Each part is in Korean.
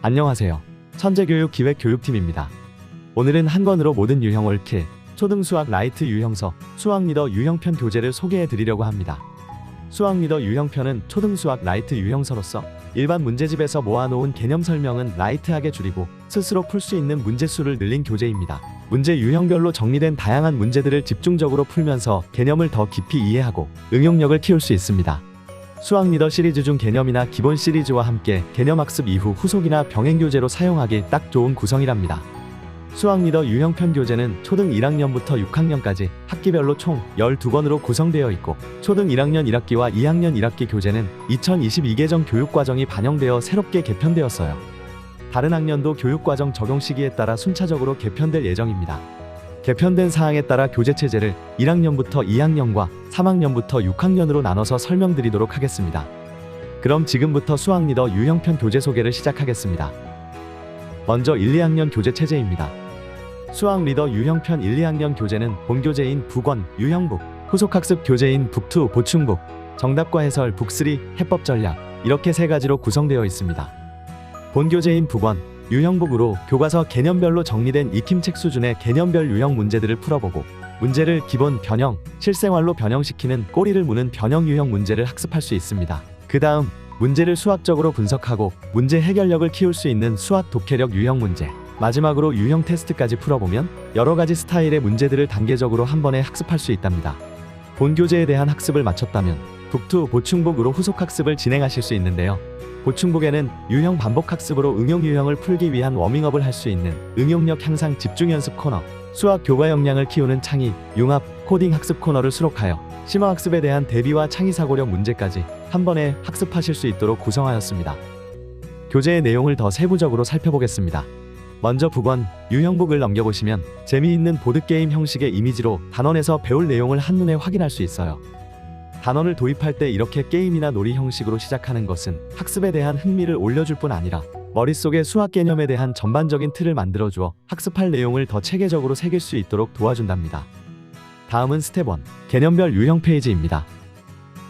안녕하세요. 천재교육기획교육팀입니다. 오늘은 한 권으로 모든 유형 올킬, 초등수학 라이트 유형서, 수학리더 유형편 교재를 소개해 드리려고 합니다. 수학리더 유형편은 초등수학 라이트 유형서로서 일반 문제집에서 모아놓은 개념 설명은 라이트하게 줄이고 스스로 풀 수 있는 문제수를 늘린 교재입니다. 문제 유형별로 정리된 다양한 문제들을 집중적으로 풀면서 개념을 더 깊이 이해하고 응용력을 키울 수 있습니다. 수학리더 시리즈 중 개념이나 기본 시리즈와 함께 개념학습 이후 후속이나 병행교재로 사용하기 딱 좋은 구성이랍니다. 수학리더 유형편 교재는 초등 1학년부터 6학년까지 학기별로 총 12권으로 구성되어 있고 초등 1학년 1학기와 2학년 1학기 교재는 2022 개정 교육과정이 반영되어 새롭게 개편되었어요. 다른 학년도 교육과정 적용 시기에 따라 순차적으로 개편될 예정입니다. 개편된 사항에 따라 교재체제를 1학년부터 2학년과 3학년부터 6학년으로 나눠서 설명드리도록 하겠습니다. 그럼 지금부터 수학리더 유형편 교재 소개를 시작하겠습니다. 먼저 1, 2학년 교재체제입니다. 수학리더 유형편 1, 2학년 교재는 본교재인 북1, 유형북, 후속학습 교재인 북2, 보충북, 정답과 해설 북3, 해법 전략 이렇게 세 가지로 구성되어 있습니다. 본교재인 북1, 유형북으로 교과서 개념별로 정리된 익힘책 수준의 개념별 유형 문제들을 풀어보고 문제를 기본, 변형, 실생활로 변형시키는 꼬리를 무는 변형 유형 문제를 학습할 수 있습니다. 그 다음 문제를 수학적으로 분석하고 문제 해결력을 키울 수 있는 수학 독해력 유형 문제, 마지막으로 유형 테스트까지 풀어보면 여러가지 스타일의 문제들을 단계적으로 한 번에 학습할 수 있답니다. 본교재에 대한 학습을 마쳤다면 북2, 보충북으로 후속학습을 진행하실 수 있는데요. 보충북에는 유형 반복학습으로 응용 유형을 풀기 위한 워밍업을 할 수 있는 응용력 향상 집중연습 코너, 수학 교과 역량을 키우는 창의, 융합, 코딩 학습 코너를 수록하여 심화학습에 대한 대비와 창의사고력 문제까지 한 번에 학습하실 수 있도록 구성하였습니다. 교재의 내용을 더 세부적으로 살펴보겠습니다. 먼저 북1, 유형북을 넘겨보시면 재미있는 보드게임 형식의 이미지로 단원에서 배울 내용을 한눈에 확인할 수 있어요. 단원을 도입할 때 이렇게 게임이나 놀이 형식으로 시작하는 것은 학습에 대한 흥미를 올려줄 뿐 아니라 머릿속에 수학 개념에 대한 전반적인 틀을 만들어주어 학습할 내용을 더 체계적으로 새길 수 있도록 도와준답니다. 다음은 스텝 1, 개념별 유형 페이지입니다.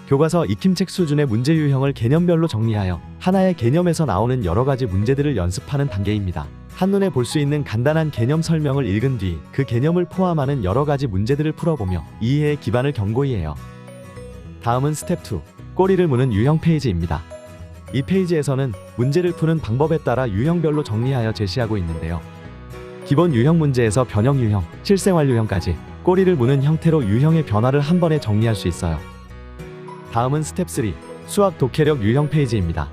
교과서 익힘책 수준의 문제 유형을 개념별로 정리하여 하나의 개념에서 나오는 여러가지 문제들을 연습하는 단계입니다. 한눈에 볼 수 있는 간단한 개념 설명을 읽은 뒤 그 개념을 포함하는 여러가지 문제들을 풀어보며 이해의 기반을 견고히 해요. 다음은 스텝 2, 꼬리를 무는 유형 페이지입니다. 이 페이지에서는 문제를 푸는 방법에 따라 유형별로 정리하여 제시하고 있는데요. 기본 유형 문제에서 변형 유형, 실생활 유형까지 꼬리를 무는 형태로 유형의 변화를 한 번에 정리할 수 있어요. 다음은 스텝 3, 수학 독해력 유형 페이지입니다.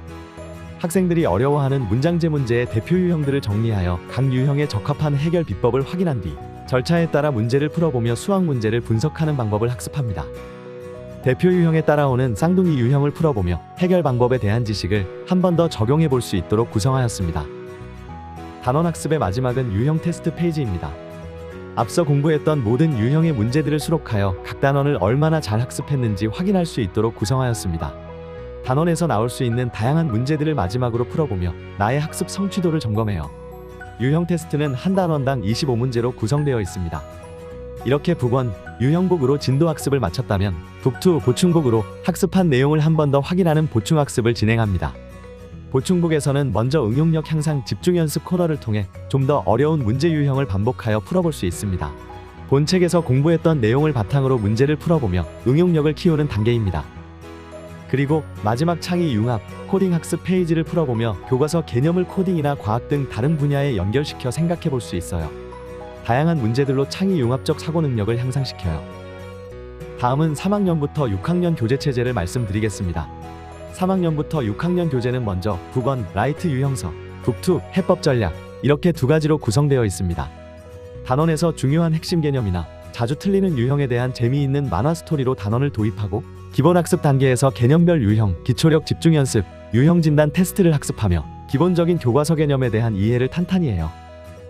학생들이 어려워하는 문장제 문제의 대표 유형들을 정리하여 각 유형에 적합한 해결 비법을 확인한 뒤 절차에 따라 문제를 풀어보며 수학 문제를 분석하는 방법을 학습합니다. 대표 유형에 따라오는 쌍둥이 유형을 풀어보며 해결 방법에 대한 지식을 한 번 더 적용해 볼 수 있도록 구성하였습니다. 단원학습의 마지막은 유형 테스트 페이지입니다. 앞서 공부했던 모든 유형의 문제들을 수록하여 각 단원을 얼마나 잘 학습했는지 확인할 수 있도록 구성하였습니다. 단원에서 나올 수 있는 다양한 문제들을 마지막으로 풀어보며 나의 학습 성취도를 점검해요. 유형 테스트는 한 단원당 25문제로 구성되어 있습니다. 이렇게 북1, 유형북으로 진도학습을 마쳤다면 북2, 보충북으로 학습한 내용을 한 번 더 확인하는 보충학습을 진행합니다. 보충북에서는 먼저 응용력 향상 집중연습 코너를 통해 좀 더 어려운 문제 유형을 반복하여 풀어볼 수 있습니다. 본책에서 공부했던 내용을 바탕으로 문제를 풀어보며 응용력을 키우는 단계입니다. 그리고 마지막 창의 융합, 코딩 학습 페이지를 풀어보며 교과서 개념을 코딩이나 과학 등 다른 분야에 연결시켜 생각해 볼 수 있어요. 다양한 문제들로 창의 융합적 사고 능력을 향상시켜요. 다음은 3학년부터 6학년 교재체제를 말씀드리겠습니다. 3학년부터 6학년 교재는 먼저 북1, 라이트 유형서, 북2, 해법 전략 이렇게 두 가지로 구성되어 있습니다. 단원에서 중요한 핵심 개념이나 자주 틀리는 유형에 대한 재미있는 만화 스토리로 단원을 도입하고 기본 학습 단계에서 개념별 유형, 기초력 집중 연습, 유형 진단 테스트를 학습하며 기본적인 교과서 개념에 대한 이해를 탄탄히 해요.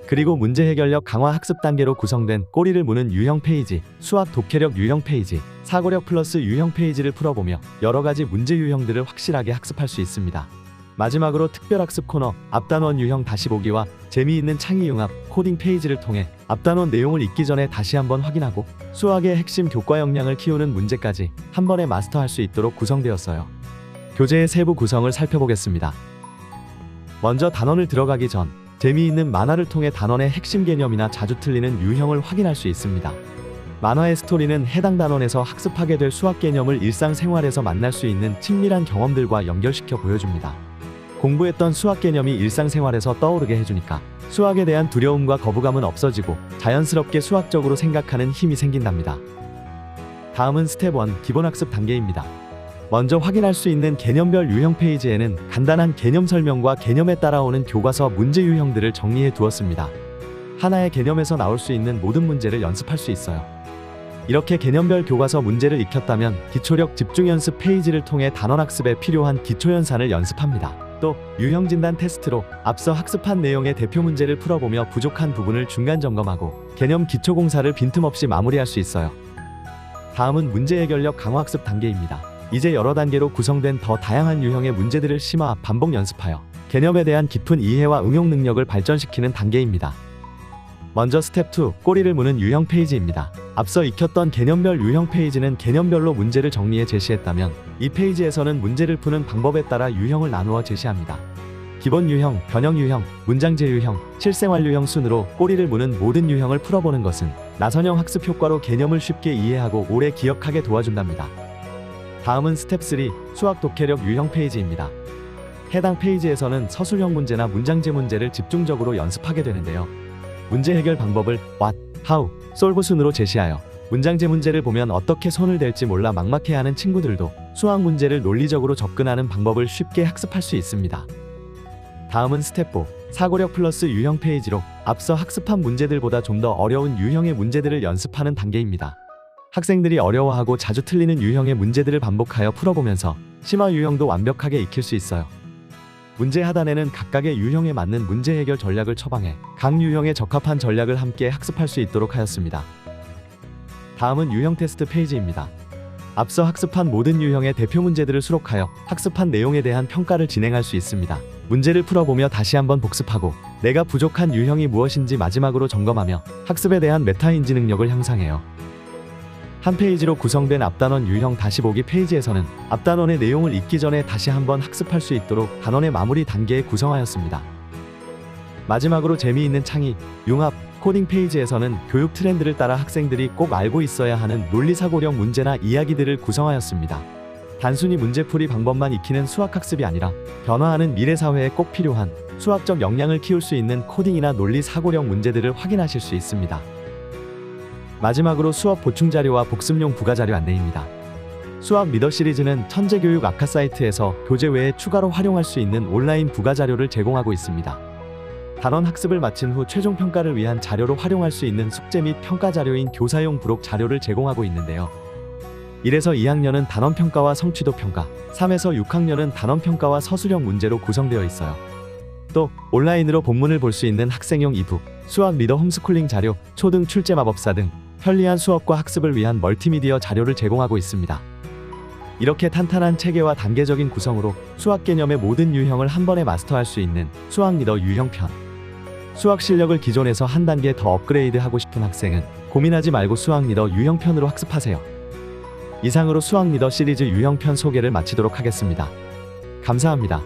그리고 문제 해결력 강화 학습 단계로 구성된 꼬리를 무는 유형 페이지, 수학 독해력 유형 페이지, 사고력 플러스 유형 페이지를 풀어보며 여러가지 문제 유형들을 확실하게 학습할 수 있습니다. 마지막으로 특별학습 코너, 앞단원 유형 다시 보기와 재미있는 창의 융합, 코딩 페이지를 통해 앞단원 내용을 읽기 전에 다시 한번 확인하고 수학의 핵심 교과 역량을 키우는 문제까지 한 번에 마스터할 수 있도록 구성되었어요. 교재의 세부 구성을 살펴보겠습니다. 먼저 단원을 들어가기 전 재미있는 만화를 통해 단원의 핵심 개념이나 자주 틀리는 유형을 확인할 수 있습니다. 만화의 스토리는 해당 단원에서 학습하게 될 수학 개념을 일상생활에서 만날 수 있는 친밀한 경험들과 연결시켜 보여줍니다. 공부했던 수학 개념이 일상생활에서 떠오르게 해주니까 수학에 대한 두려움과 거부감은 없어지고 자연스럽게 수학적으로 생각하는 힘이 생긴답니다. 다음은 스텝 1 기본학습 단계입니다. 먼저 확인할 수 있는 개념별 유형 페이지에는 간단한 개념 설명과 개념에 따라오는 교과서 문제 유형들을 정리해 두었습니다. 하나의 개념에서 나올 수 있는 모든 문제를 연습할 수 있어요. 이렇게 개념별 교과서 문제를 익혔다면 기초력 집중 연습 페이지를 통해 단원학습에 필요한 기초연산을 연습합니다. 또 유형 진단 테스트로 앞서 학습한 내용의 대표 문제를 풀어보며 부족한 부분을 중간 점검하고 개념 기초 공사를 빈틈없이 마무리할 수 있어요. 다음은 문제 해결력 강화 학습 단계입니다. 이제 여러 단계로 구성된 더 다양한 유형의 문제들을 심화, 반복 연습하여 개념에 대한 깊은 이해와 응용 능력을 발전시키는 단계입니다. 먼저 스텝 2 꼬리를 무는 유형 페이지입니다. 앞서 익혔던 개념별 유형 페이지는 개념별로 문제를 정리해 제시했다면 이 페이지에서는 문제를 푸는 방법에 따라 유형을 나누어 제시합니다. 기본 유형, 변형 유형, 문장제 유형, 실생활 유형 순으로 꼬리를 무는 모든 유형을 풀어보는 것은 나선형 학습 효과로 개념을 쉽게 이해하고 오래 기억하게 도와준답니다. 다음은 스텝 3 수학 독해력 유형 페이지입니다. 해당 페이지에서는 서술형 문제나 문장제 문제를 집중적으로 연습하게 되는데요. 문제 해결 방법을 what, how, solve 순으로 제시하여 문장제 문제를 보면 어떻게 손을 댈지 몰라 막막해하는 친구들도 수학 문제를 논리적으로 접근하는 방법을 쉽게 학습할 수 있습니다. 다음은 스텝 4 사고력 플러스 유형 페이지로 앞서 학습한 문제들보다 좀 더 어려운 유형의 문제들을 연습하는 단계입니다. 학생들이 어려워하고 자주 틀리는 유형의 문제들을 반복하여 풀어보면서 심화 유형도 완벽하게 익힐 수 있어요. 문제 하단에는 각각의 유형에 맞는 문제 해결 전략을 처방해 각 유형에 적합한 전략을 함께 학습할 수 있도록 하였습니다. 다음은 유형 테스트 페이지입니다. 앞서 학습한 모든 유형의 대표 문제들을 수록하여 학습한 내용에 대한 평가를 진행할 수 있습니다. 문제를 풀어보며 다시 한번 복습하고 내가 부족한 유형이 무엇인지 마지막으로 점검하며 학습에 대한 메타인지 능력을 향상해요. 한 페이지로 구성된 앞단원 유형 다시 보기 페이지에서는 앞단원의 내용을 읽기 전에 다시 한번 학습할 수 있도록 단원의 마무리 단계에 구성하였습니다. 마지막으로 재미있는 창의, 융합, 코딩 페이지에서는 교육 트렌드를 따라 학생들이 꼭 알고 있어야 하는 논리사고력 문제나 이야기들을 구성하였습니다. 단순히 문제풀이 방법만 익히는 수학학습이 아니라 변화하는 미래사회에 꼭 필요한 수학적 역량을 키울 수 있는 코딩이나 논리사고력 문제들을 확인하실 수 있습니다. 마지막으로 수업 보충자료와 복습용 부가자료 안내입니다. 수학 미더 시리즈는 천재교육 아카 사이트에서 교재 외에 추가로 활용할 수 있는 온라인 부가자료를 제공하고 있습니다. 단원 학습을 마친 후 최종 평가를 위한 자료로 활용할 수 있는 숙제 및 평가 자료인 교사용 부록 자료를 제공하고 있는데요. 1에서 2학년은 단원 평가와 성취도 평가, 3에서 6학년은 단원 평가와 서술형 문제로 구성되어 있어요. 또 온라인으로 본문을 볼 수 있는 학생용 이북, 수학 리더 홈스쿨링 자료, 초등 출제 마법사 등 편리한 수업과 학습을 위한 멀티미디어 자료를 제공하고 있습니다. 이렇게 탄탄한 체계와 단계적인 구성으로 수학 개념의 모든 유형을 한 번에 마스터할 수 있는 수학 리더 유형편. 수학 실력을 기존에서 한 단계 더 업그레이드 하고 싶은 학생은 고민하지 말고 수학 리더 유형편으로 학습하세요. 이상으로 수학 리더 시리즈 유형편 소개를 마치도록 하겠습니다. 감사합니다.